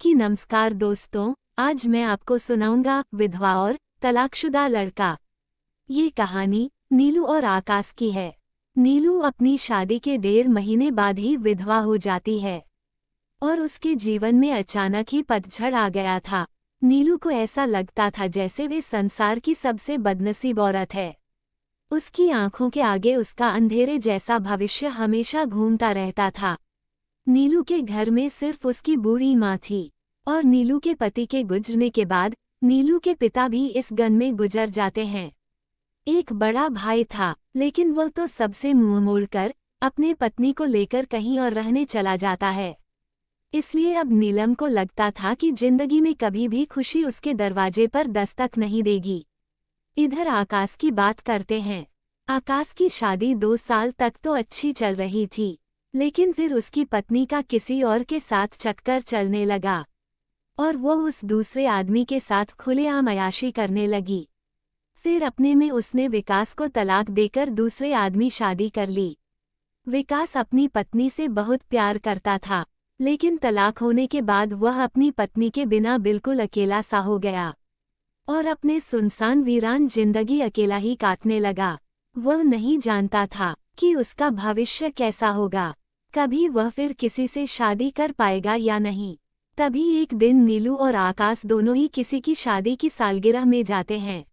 की नमस्कार दोस्तों, आज मैं आपको सुनाऊंगा विधवा और तलाकशुदा लड़का। ये कहानी नीलू और आकाश की है। नीलू अपनी शादी के 1.5 महीने बाद ही विधवा हो जाती है और उसके जीवन में अचानक ही पतझड़ आ गया था। नीलू को ऐसा लगता था जैसे वे संसार की सबसे बदनसीब औरत है। उसकी आंखों के आगे उसका अंधेरे जैसा भविष्य हमेशा घूमता रहता था। नीलू के घर में सिर्फ उसकी बूढ़ी माँ थी और नीलू के पति के गुजरने के बाद नीलू के पिता भी इस गन में गुजर जाते हैं। एक बड़ा भाई था, लेकिन वह तो सबसे मुंह मोड़कर अपने पत्नी को लेकर कहीं और रहने चला जाता है। इसलिए अब नीलम को लगता था कि जिंदगी में कभी भी खुशी उसके दरवाजे पर दस्तक नहीं देगी। इधर आकाश की बात करते हैं। आकाश की शादी 2 साल तक तो अच्छी चल रही थी, लेकिन फिर उसकी पत्नी का किसी और के साथ चक्कर चलने लगा और वो उस दूसरे आदमी के साथ खुलेआम अय्याशी करने लगी। फिर अपने में उसने विकास को तलाक देकर दूसरे आदमी शादी कर ली। विकास अपनी पत्नी से बहुत प्यार करता था, लेकिन तलाक होने के बाद वह अपनी पत्नी के बिना बिल्कुल अकेला सा हो गया और अपने सुनसान वीरान जिंदगी अकेला ही काटने लगा। वह नहीं जानता था कि उसका भविष्य कैसा होगा, कभी वह फिर किसी से शादी कर पाएगा या नहीं। तभी एक दिन नीलू और आकाश दोनों ही किसी की शादी की सालगिरह में जाते हैं।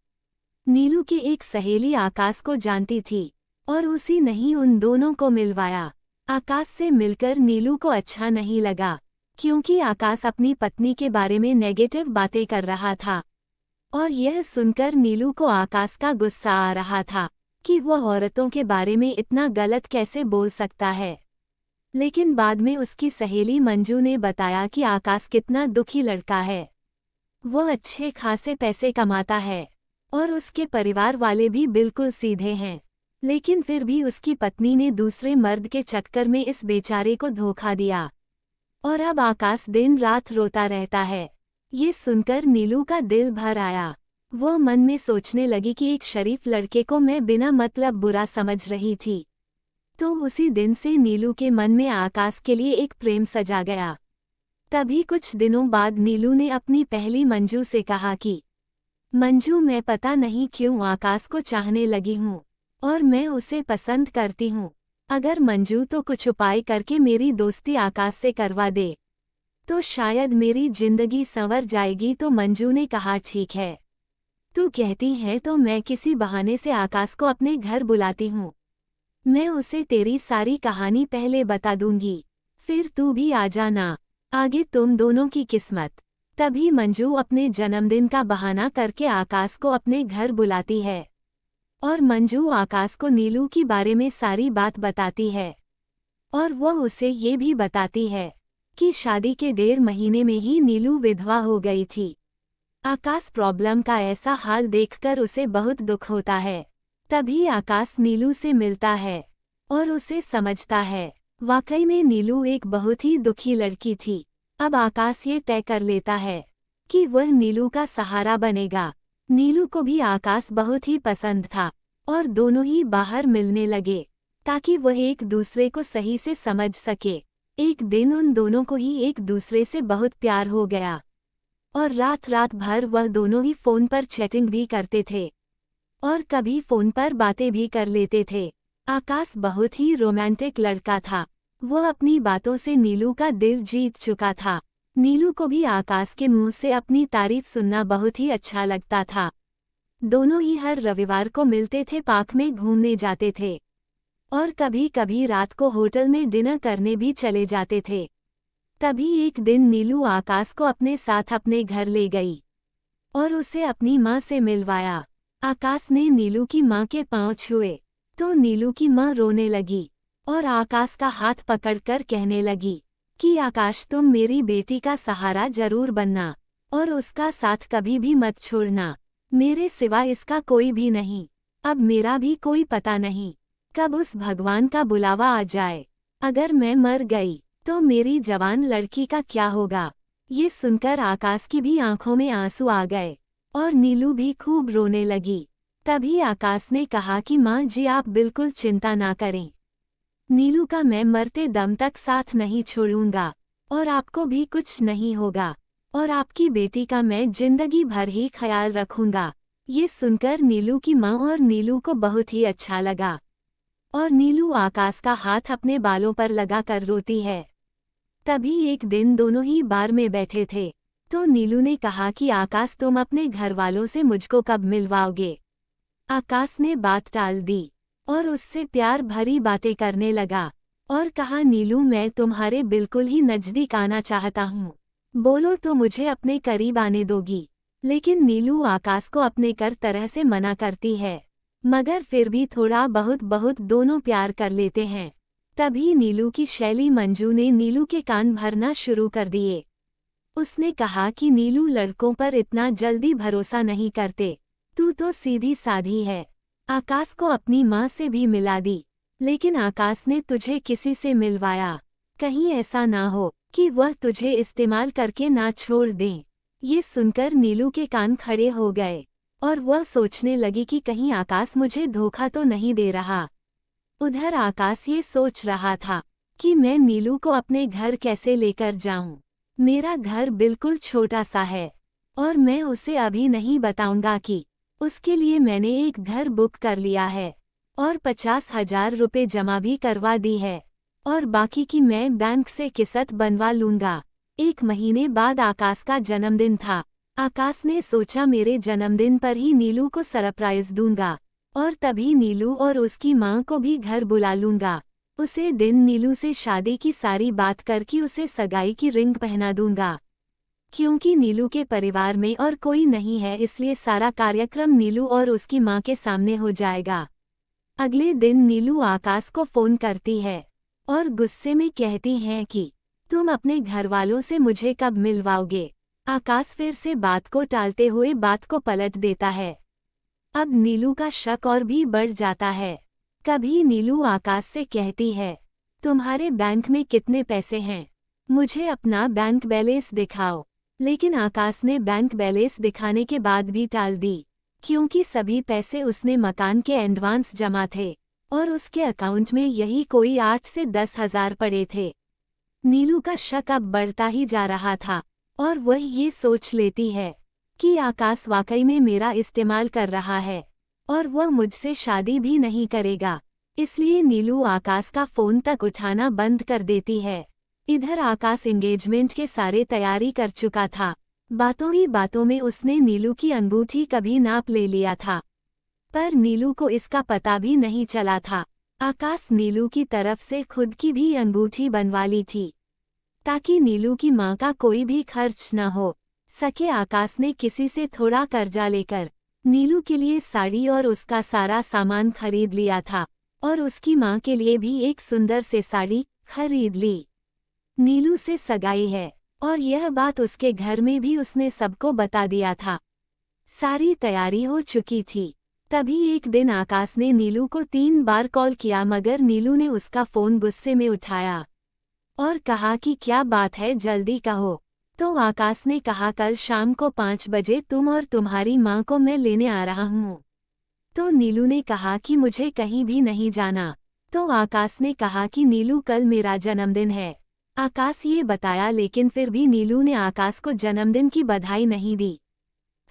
नीलू की एक सहेली आकाश को जानती थी और उसी ने ही उन दोनों को मिलवाया। आकाश से मिलकर नीलू को अच्छा नहीं लगा, क्योंकि आकाश अपनी पत्नी के बारे में नेगेटिव बातें कर रहा था और यह सुनकर नीलू को आकाश का गुस्सा आ रहा था कि वह औरतों के बारे में इतना गलत कैसे बोल सकता है। लेकिन बाद में उसकी सहेली मंजू ने बताया कि आकाश कितना दुखी लड़का है। वह अच्छे खासे पैसे कमाता है और उसके परिवार वाले भी बिल्कुल सीधे हैं, लेकिन फिर भी उसकी पत्नी ने दूसरे मर्द के चक्कर में इस बेचारे को धोखा दिया और अब आकाश दिन रात रोता रहता है। ये सुनकर नीलू का दिल भर आया। वह मन में सोचने लगी कि एक शरीफ लड़के को मैं बिना मतलब बुरा समझ रही थी। तो उसी दिन से नीलू के मन में आकाश के लिए एक प्रेम सजा गया। तभी कुछ दिनों बाद नीलू ने अपनी पहली मंजू से कहा कि मंजू, मैं पता नहीं क्यों आकाश को चाहने लगी हूँ और मैं उसे पसंद करती हूँ। अगर मंजू तो कुछ उपाय करके मेरी दोस्ती आकाश से करवा दे तो शायद मेरी जिंदगी संवर जाएगी। तो मंजू ने कहा, ठीक है, तू कहती है तो मैं किसी बहाने से आकाश को अपने घर बुलाती हूँ। मैं उसे तेरी सारी कहानी पहले बता दूंगी, फिर तू भी आ जाना, आगे तुम दोनों की किस्मत। तभी मंजू अपने जन्मदिन का बहाना करके आकाश को अपने घर बुलाती है और मंजू आकाश को नीलू के बारे में सारी बात बताती है और वह उसे ये भी बताती है कि शादी के 1.5 महीने में ही नीलू विधवा हो गई थी। आकाश प्रॉब्लम का ऐसा हाल देखकर उसे बहुत दुख होता है। तभी आकाश नीलू से मिलता है और उसे समझता है वाकई में नीलू एक बहुत ही दुखी लड़की थी। अब आकाश ये तय कर लेता है कि वह नीलू का सहारा बनेगा। नीलू को भी आकाश बहुत ही पसंद था और दोनों ही बाहर मिलने लगे ताकि वह एक दूसरे को सही से समझ सके। एक दिन उन दोनों को ही एक दूसरे से बहुत प्यार हो गया और रात रात भर वह दोनों ही फोन पर चैटिंग भी करते थे और कभी फोन पर बातें भी कर लेते थे। आकाश बहुत ही रोमांटिक लड़का था। वह अपनी बातों से नीलू का दिल जीत चुका था। नीलू को भी आकाश के मुंह से अपनी तारीफ सुनना बहुत ही अच्छा लगता था। दोनों ही हर रविवार को मिलते थे, पार्क में घूमने जाते थे और कभी कभी रात को होटल में डिनर करने भी चले जाते थे। तभी एक दिन नीलू आकाश को अपने साथ अपने घर ले गई और उसे अपनी माँ से मिलवाया। आकाश ने नीलू की माँ के पांव छुए तो नीलू की माँ रोने लगी और आकाश का हाथ पकड़कर कहने लगी कि आकाश, तुम मेरी बेटी का सहारा जरूर बनना और उसका साथ कभी भी मत छोड़ना। मेरे सिवा इसका कोई भी नहीं। अब मेरा भी कोई पता नहीं कब उस भगवान का बुलावा आ जाए। अगर मैं मर गई तो मेरी जवान लड़की का क्या होगा। ये सुनकर आकाश की भी आंखों में आंसू आ गए और नीलू भी खूब रोने लगी। तभी आकाश ने कहा कि माँ जी, आप बिल्कुल चिंता ना करें। नीलू का मैं मरते दम तक साथ नहीं छोड़ूंगा और आपको भी कुछ नहीं होगा, और आपकी बेटी का मैं जिंदगी भर ही ख्याल रखूंगा। ये सुनकर नीलू की माँ और नीलू को बहुत ही अच्छा लगा, और नीलू आकाश का हाथ अपने बालों पर लगाकर रोती है। तभी एक दिन दोनों ही बार में बैठे थे, तो नीलू ने कहा कि आकाश, तुम अपने घर वालों से मुझको कब मिलवाओगे। आकाश ने बात टाल दी और उससे प्यार भरी बातें करने लगा और कहा, नीलू, मैं तुम्हारे बिल्कुल ही नजदीक आना चाहता हूँ, बोलो तो मुझे अपने करीब आने दोगी। लेकिन नीलू आकाश को अपने कर तरह से मना करती है, मगर फिर भी थोड़ा बहुत बहुत दोनों प्यार कर लेते हैं। तभी नीलू की शैली मंजू ने नीलू के कान भरना शुरू कर दिए। उसने कहा कि नीलू, लड़कों पर इतना जल्दी भरोसा नहीं करते, तू तो सीधी साधी है। आकाश को अपनी माँ से भी मिला दी, लेकिन आकाश ने तुझे किसी से मिलवाया, कहीं ऐसा ना हो कि वह तुझे इस्तेमाल करके ना छोड़ दें। ये सुनकर नीलू के कान खड़े हो गए और वह सोचने लगी कि कहीं आकाश मुझे धोखा तो नहीं दे रहा। उधर आकाश ये सोच रहा था कि मैं नीलू को अपने घर कैसे लेकर जाऊं। मेरा घर बिल्कुल छोटा सा है और मैं उसे अभी नहीं बताऊंगा कि उसके लिए मैंने एक घर बुक कर लिया है और 50,000 रुपये जमा भी करवा दी है, और बाकी की मैं बैंक से किस्त बनवा लूंगा। 1 महीने बाद आकाश का जन्मदिन था। आकाश ने सोचा, मेरे जन्मदिन पर ही नीलू को सरप्राइज दूंगा और तभी नीलू और उसकी माँ को भी घर बुला लूंगा। उसे दिन नीलू से शादी की सारी बात करके उसे सगाई की रिंग पहना दूंगा। क्योंकि नीलू के परिवार में और कोई नहीं है, इसलिए सारा कार्यक्रम नीलू और उसकी माँ के सामने हो जाएगा। अगले दिन नीलू आकाश को फोन करती है और गुस्से में कहती हैं कि तुम अपने घर वालों से मुझे कब मिलवाओगे। आकाश फिर से बात को टालते हुए बात को पलट देता है। अब नीलू का शक और भी बढ़ जाता है। कभी नीलू आकाश से कहती है, तुम्हारे बैंक में कितने पैसे हैं, मुझे अपना बैंक बैलेंस दिखाओ। लेकिन आकाश ने बैंक बैलेंस दिखाने के बाद भी टाल दी, क्योंकि सभी पैसे उसने मकान के एडवांस जमा थे और उसके अकाउंट में यही कोई 8 से 10,000 पड़े थे। नीलू का शक अब बढ़ता ही जा रहा था और वह ये सोच लेती है कि आकाश वाकई में मेरा इस्तेमाल कर रहा है और वह मुझसे शादी भी नहीं करेगा। इसलिए नीलू आकाश का फ़ोन तक उठाना बंद कर देती है। इधर आकाश एंगेजमेंट के सारे तैयारी कर चुका था। बातों ही बातों में उसने नीलू की अंगूठी कभी नाप ले लिया था, पर नीलू को इसका पता भी नहीं चला था। आकाश नीलू की तरफ से खुद की भी अंगूठी बनवा ली थी, ताकि नीलू की माँ का कोई भी खर्च न हो सके। आकाश ने किसी से थोड़ा कर्जा लेकर नीलू के लिए साड़ी और उसका सारा सामान खरीद लिया था और उसकी माँ के लिए भी एक सुंदर से साड़ी खरीद ली। नीलू से सगाई है और यह बात उसके घर में भी उसने सबको बता दिया था। सारी तैयारी हो चुकी थी। तभी एक दिन आकाश ने नीलू को 3 बार कॉल किया, मगर नीलू ने उसका फ़ोन गुस्से में उठाया और कहा कि क्या बात है, जल्दी कहो। तो आकाश ने कहा, कल शाम को 5 बजे तुम और तुम्हारी माँ को मैं लेने आ रहा हूँ। तो नीलू ने कहा कि मुझे कहीं भी नहीं जाना। तो आकाश ने कहा कि नीलू, कल मेरा जन्मदिन है। आकाश ये बताया, लेकिन फिर भी नीलू ने आकाश को जन्मदिन की बधाई नहीं दी।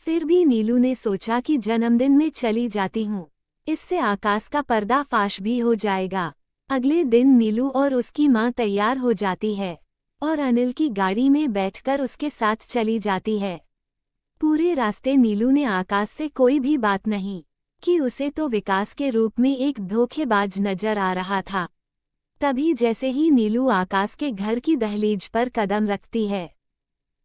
फिर भी नीलू ने सोचा कि जन्मदिन में चली जाती हूँ, इससे आकाश का पर्दाफाश भी हो जाएगा। अगले दिन नीलू और उसकी माँ तैयार हो जाती है और अनिल की गाड़ी में बैठकर उसके साथ चली जाती है। पूरे रास्ते नीलू ने आकाश से कोई भी बात नहीं कि उसे तो विकास के रूप में एक धोखेबाज नजर आ रहा था। तभी जैसे ही नीलू आकाश के घर की दहलीज पर कदम रखती है,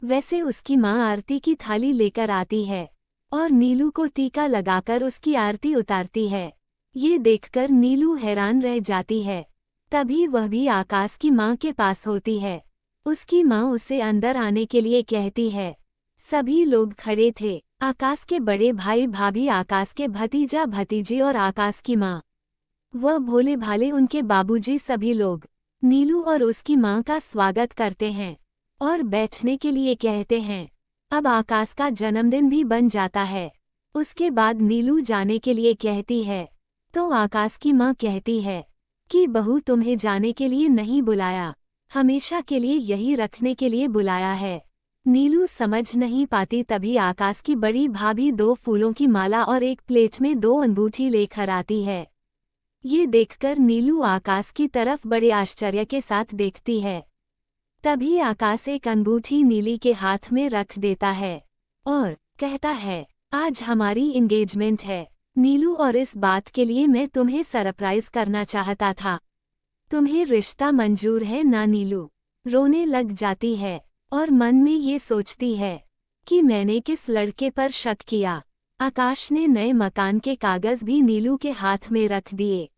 वैसे उसकी माँ आरती की थाली लेकर आती है और नीलू को टीका लगाकर उसकी आरती उतारती है। ये देखकर नीलू हैरान रह जाती है। तभी वह भी आकाश की माँ के पास होती है। उसकी माँ उसे अंदर आने के लिए कहती है। सभी लोग खड़े थे, आकाश के बड़े भाई भाभी, आकाश के भतीजा भतीजी और आकाश की माँ, वह भोले भाले उनके बाबूजी, सभी लोग नीलू और उसकी माँ का स्वागत करते हैं और बैठने के लिए कहते हैं। अब आकाश का जन्मदिन भी बन जाता है। उसके बाद नीलू जाने के लिए कहती है, तो आकाश की माँ कहती है कि बहू, तुम्हें जाने के लिए नहीं बुलाया, हमेशा के लिए यही रखने के लिए बुलाया है। नीलू समझ नहीं पाती, तभी आकाश की बड़ी भाभी 2 फूलों की माला और एक प्लेट में 2 अंगूठी लेकर आती है। ये देखकर नीलू आकाश की तरफ बड़े आश्चर्य के साथ देखती है। तभी आकाश एक अंगूठी नीली के हाथ में रख देता है और कहता है, आज हमारी एंगेजमेंट है नीलू, और इस बात के लिए मैं तुम्हें सरप्राइज करना चाहता था। तुम्हें रिश्ता मंजूर है ना? नीलू रोने लग जाती है और मन में ये सोचती है कि मैंने किस लड़के पर शक किया। आकाश ने नए मकान के कागज भी नीलू के हाथ में रख दिए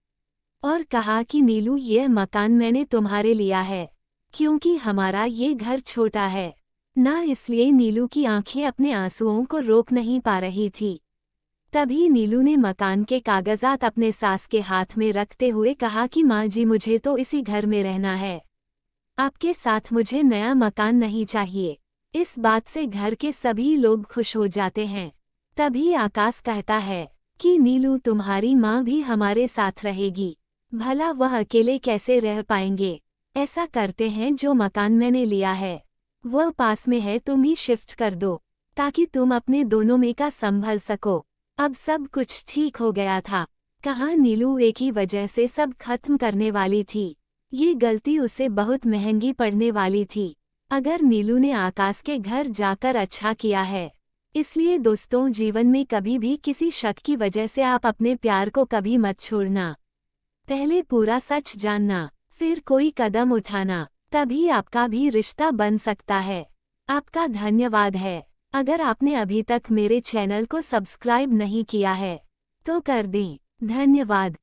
और कहा कि नीलू, यह मकान मैंने तुम्हारे लिया है क्योंकि हमारा ये घर छोटा है ना, इसलिए नीलू की आंखें अपने आंसुओं को रोक नहीं पा रही थी। तभी नीलू ने मकान के कागजात अपने सास के हाथ में रखते हुए कहा कि माँ जी, मुझे तो इसी घर में रहना है, आपके साथ मुझे नया मकान नहीं चाहिए। इस बात से घर के सभी लोग खुश हो जाते हैं। तभी आकाश कहता है कि नीलू, तुम्हारी माँ भी हमारे साथ रहेगी, भला वह अकेले कैसे रह पाएंगे। ऐसा करते हैं, जो मकान मैंने लिया है वह पास में है, तुम ही शिफ्ट कर दो ताकि तुम अपने दोनों में का संभल सको। अब सब कुछ ठीक हो गया था। कहाँ नीलू एक ही वजह से सब खत्म करने वाली थी। ये गलती उसे बहुत महंगी पड़ने वाली थी। अगर नीलू ने आकाश के घर जाकर अच्छा किया है। इसलिए दोस्तों, जीवन में कभी भी किसी शक की वजह से आप अपने प्यार को कभी मत छोड़ना। पहले पूरा सच जानना, फिर कोई कदम उठाना, तभी आपका भी रिश्ता बन सकता है। आपका धन्यवाद है। अगर आपने अभी तक मेरे चैनल को सब्सक्राइब नहीं किया है तो कर दें। धन्यवाद।